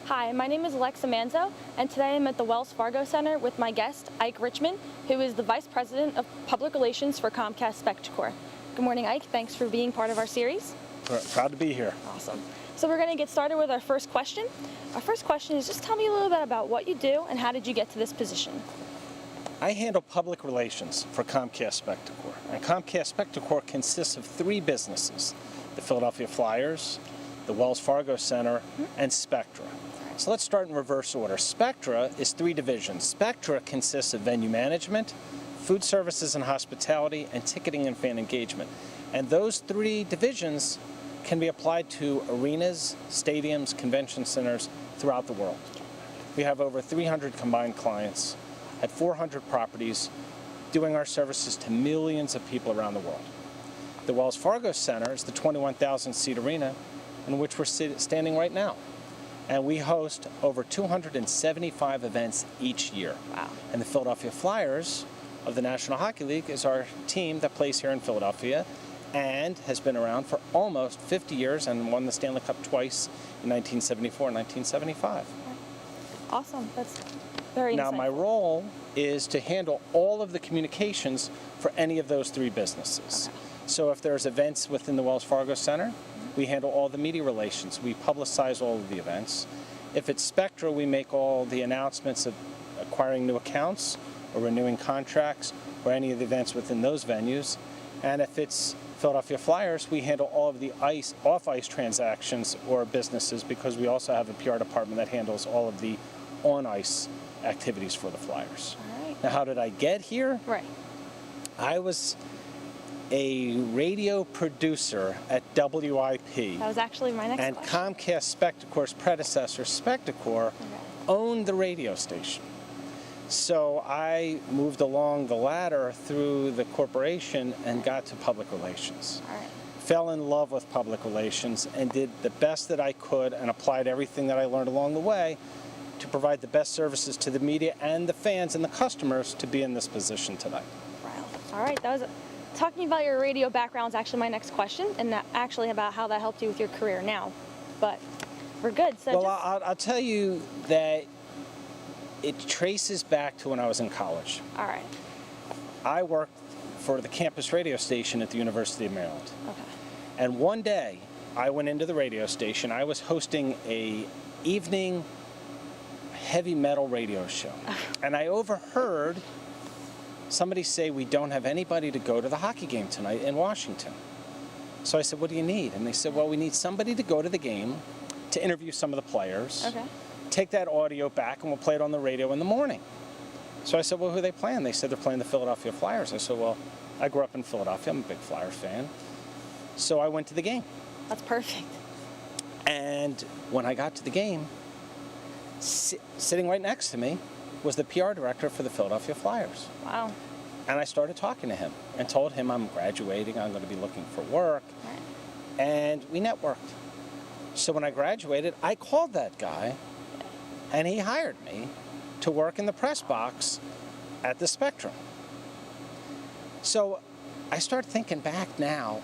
Hi, my name is Alexa Manzo, and today I'm at the Wells Fargo Center with my guest, Ike Richman, who is the Vice President of Public Relations for Comcast Spectacor. Good morning, Ike. Thanks for being part of our series. Proud to be here. Awesome. So we're going to get started with our first question. Our first question is just tell me a little bit about what you do and how did you get to this position? I handle public relations for Comcast Spectacor. And Comcast Spectacor consists of three businesses: the Philadelphia Flyers, the Wells Fargo Center, and Spectra. So let's start in reverse order. Spectra is three divisions. Spectra consists of venue management, food services and hospitality, and ticketing and fan engagement. And those three divisions can be applied to arenas, stadiums, convention centers throughout the world. We have over 300 combined clients at 400 properties doing our services to millions of people around the world. The Wells Fargo Center is the 21,000-seat arena in which we're standing right now. And we host over 275 events each year. Wow. And the Philadelphia Flyers of the National Hockey League is our team that plays here in Philadelphia and has been around for almost 50 years and won the Stanley Cup twice in 1974 and 1975. Awesome. That's very Now, insightful. my role is to handle all of the communications for any of those three businesses. Okay. So if there's events within the Wells Fargo Center, we handle all the media relations. We publicize all of the events. If it's Spectra, we make all the announcements of acquiring new accounts or renewing contracts or any of the events within those venues. And if it's Philadelphia Flyers, we handle all of the off-ice transactions or businesses because we also have a PR department that handles all of the on-ice activities for the Flyers. All right. Now, how did I get here? Right. I was a radio producer at WIP. That was actually my next And question. Comcast Spectacor's predecessor, Spectacor, owned the radio station. So I moved along the ladder through the corporation and got to public relations. All right. Fell in love with public relations and did the best that I could and applied everything that I learned along the way to provide the best services to the media and the fans and the customers to be in this position today. Wow. All right. That was talking about your radio background is actually my next question, and actually about how that helped you with your career now. But we're good. So Well, I'll tell you that it traces back to when I was in college. all right. I worked for the campus radio station at the University of Maryland. Okay. And one day, I went into the radio station. I was hosting a evening heavy metal radio show. And I overheard somebody say, "We don't have anybody to go to the hockey game tonight in Washington." So I said, "What do you need?" And they said, "Well, we need somebody to go to the game to interview some of the players. Okay. Take that audio back and we'll play it on the radio in the morning." So I said, "Well, who are they playing?" They said, "They're playing the Philadelphia Flyers." I said, "Well, I grew up in Philadelphia. I'm a big Flyers fan." So I went to the game. That's perfect. And when I got to the game, sitting right next to me was the PR director for the Philadelphia Flyers. Wow. And I started talking to him and told him I'm graduating, I'm going to be looking for work. All right. And we networked. So when I graduated, I called that guy and he hired me to work in the press box at the Spectrum. So I start thinking back now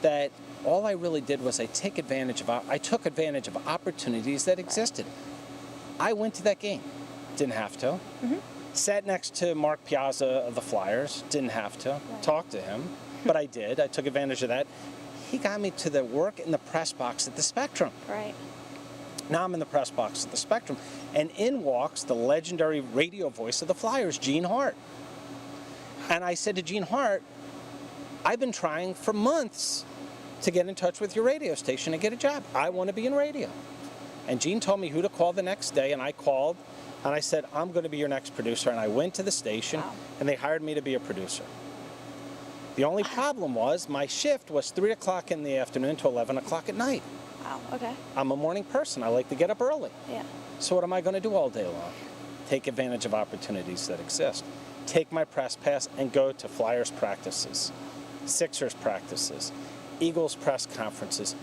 that all I really did was I took advantage of opportunities that existed. I went to that game, didn't have to. Sat next to Mark Piazza of the Flyers, didn't have to. Talk to him, but I did. I took advantage of that. He got me to the work in the press box at the Spectrum. Right. Now I'm in the press box at the Spectrum, and in walks the legendary radio voice of the Flyers, Gene Hart. And I said to Gene Hart, "I've been trying for months to get in touch with your radio station and get a job. I want to be in radio." And Gene told me who to call the next day, and I called, and I said, "I'm going to be your next producer." And I went to the station, Wow. and they hired me to be a producer. The only problem was my shift was 3 o'clock in the afternoon to 11 o'clock at night. Wow. Okay. I'm a morning person. I like to get up early. Yeah. So what am I going to do all day long? Take advantage of opportunities that exist. Take my press pass and go to Flyers practices, Sixers practices, Eagles press conferences,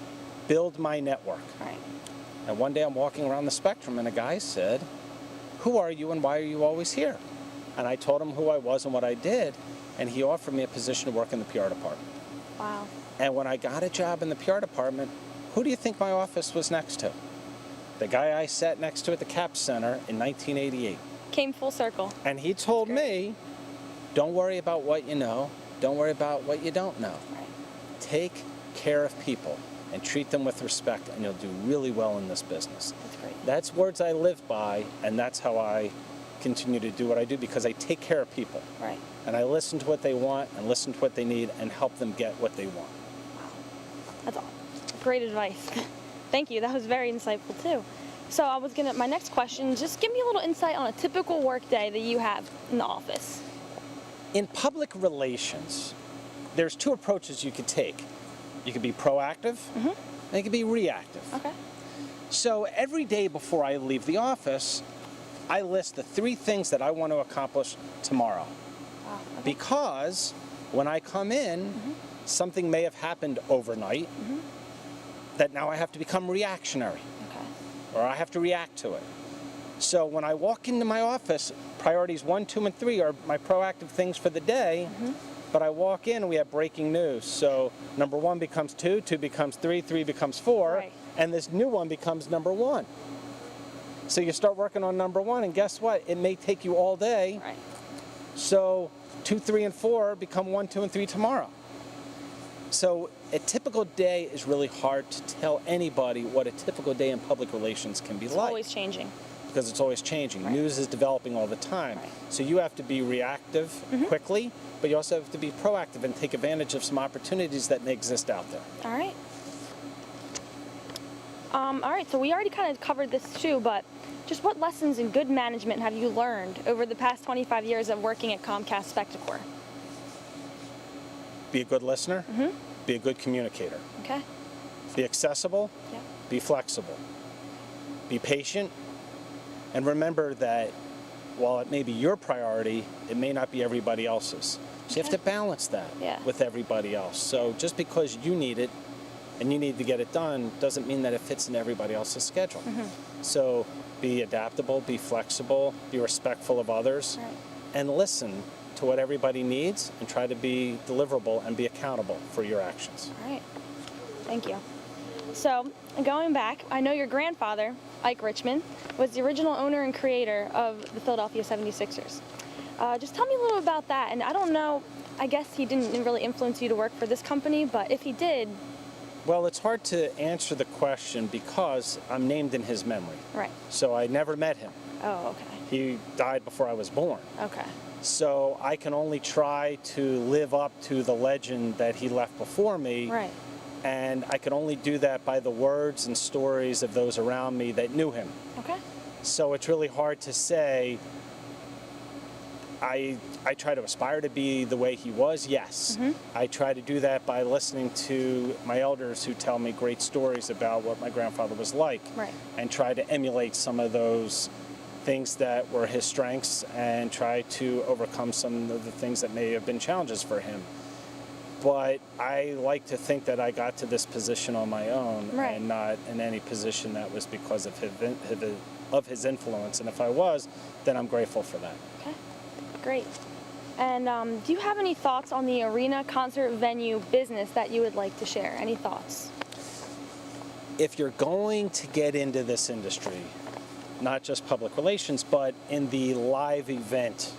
build my network. Right. And one day I'm walking around the Spectrum and a guy said, "Who are you and why are you always here?" And I told him who I was and what I did, and he offered me a position to work in the PR department. Wow. And when I got a job in the PR department, who do you think my office was next to? the guy I sat next to at the CAP Center in 1988. Came full circle. And he told me, don't worry about what you know, don't worry about what you don't know. Right. Take care of people and treat them with respect, and you'll do really well in this business. That's great. That's words I live by, and that's how I continue to do what I do, because I take care of people. Right. And I listen to what they want and listen to what they need and help them get what they want. That's all. Great advice. Thank you. That was very insightful too. So my next question, just give me a little insight on a typical work day that you have in the office. In public relations, there's two approaches you could take. You could be proactive, and you could be reactive. Okay. So every day before I leave the office, I list the 3 things that I want to accomplish tomorrow. Wow. Okay. Because when I come in, something may have happened overnight that now I have to become reactionary, Okay. or I have to react to it. So when I walk into my office, priorities 1, 2, and 3 are my proactive things for the day. But I walk in and we have breaking news. So number 1 becomes 2, 2 becomes 3, 3 becomes 4, Right. and this new one becomes number 1. So you start working on number 1, and guess what? It may take you all day. Right. So 2, 3, and 4 become 1, 2, and 3 tomorrow. So a typical day is really hard to tell anybody what a typical day in public relations can be It's like. always changing. Because it's always changing. Right. News is developing all the time. Right. So you have to be reactive quickly, but you also have to be proactive and take advantage of some opportunities that may exist out there. All right. All right, so we already kind of covered this too, but just what lessons in good management have you learned over the past 25 years of working at Comcast Spectacor? Be a good listener, be a good communicator, Okay. be accessible, Yeah. be flexible, be patient, and remember that while it may be your priority, it may not be everybody else's. So you have to balance that with everybody else. So just because you need it and you need to get it done doesn't mean that it fits in everybody else's schedule. So be adaptable, be flexible, be respectful of others, Right. and listen to what everybody needs and try to be deliverable and be accountable for your actions. All right. Thank you. So, going back, I know your grandfather, Ike Richman, was the original owner and creator of the Philadelphia 76ers. Just tell me a little about that. And I don't know, I guess he didn't really influence you to work for this company, but if he did... Well, it's hard to answer the question because I'm named in his memory. Right. So I never met him. Oh, okay. He died before I was born. Okay. So I can only try to live up to the legend that he left before me. Right. And I can only do that by the words and stories of those around me that knew him. Okay. So it's really hard to say. I try to aspire to be the way he was, yes. I try to do that by listening to my elders who tell me great stories about what my grandfather was like. Right. And try to emulate some of those things that were his strengths and try to overcome some of the things that may have been challenges for him. But I like to think that I got to this position on my own and not in any position that was because of his influence. And if I was, then I'm grateful for that. Okay. Great. And do you have any thoughts on the arena concert venue business that you would like to share? Any thoughts? If you're going to get into this industry, not just public relations, but in the live event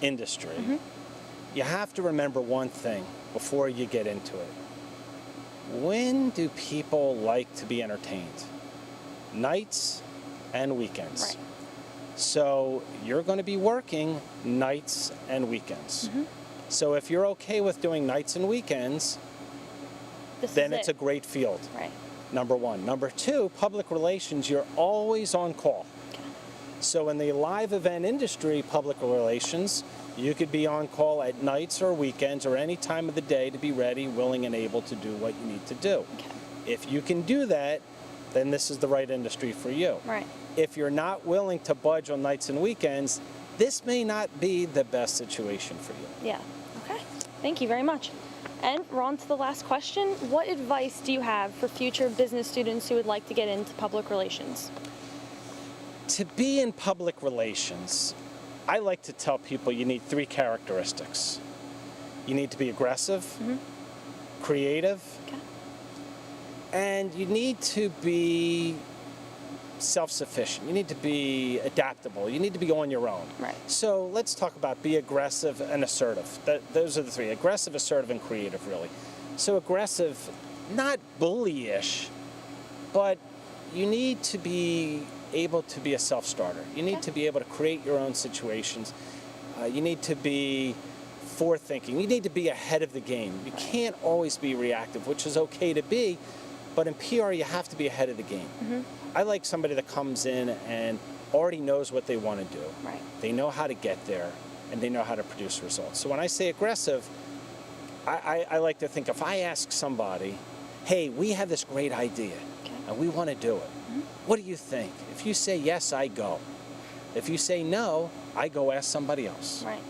industry, you have to remember one thing before you get into it. When do people like to be entertained? Nights and weekends. Right. So you're going to be working nights and weekends. So if you're okay with doing nights and weekends, then it's a great field. Right. Number one. Number two, public relations, you're always on call. Okay. So in the live event industry, public relations, you could be on call at nights or weekends or any time of the day to be ready, willing, and able to do what you need to do. Okay. If you can do that, then this is the right industry for you. Right. If you're not willing to budge on nights and weekends, this may not be the best situation for you. Yeah. Okay. Thank you very much. And we're on to the last question. What advice do you have for future business students who would like to get into public relations? To be in public relations, I like to tell people you need 3 characteristics. You need to be aggressive, creative, Okay. and you need to be self-sufficient. You need to be adaptable. You need to be on your own. Right. So let's talk about be aggressive and assertive. Those are the three: aggressive, assertive, and creative, really. So aggressive, not bullyish, but you need to be able to be a self-starter. You need to be able to create your own situations. You need to be forward-thinking. You need to be ahead of the game. You can't always be reactive, which is okay to be, but in PR you have to be ahead of the game. I like somebody that comes in and already knows what they want to do. Right. They know how to get there, and they know how to produce results. So when I say aggressive, I like to think if I ask somebody, hey, we have this great idea, and we want to do it. What do you think? If you say yes, I go. If you say no, I go ask somebody else. Right.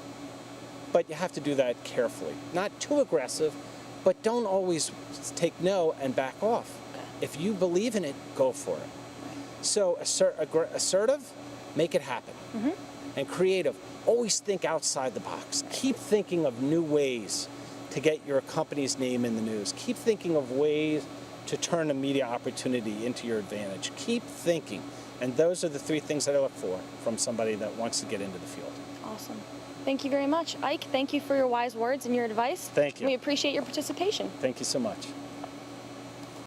But you have to do that carefully. Not too aggressive, but don't always take no and back off. If you believe in it, go for it. So assertive, make it happen. And creative, always think outside the box. Keep thinking of new ways to get your company's name in the news. Keep thinking of ways to turn a media opportunity into your advantage. Keep thinking. And those are the three things that I look for from somebody that wants to get into the field. Awesome. Thank you very much. Ike, thank you for your wise words and your advice. Thank you. We appreciate your participation. Thank you so much.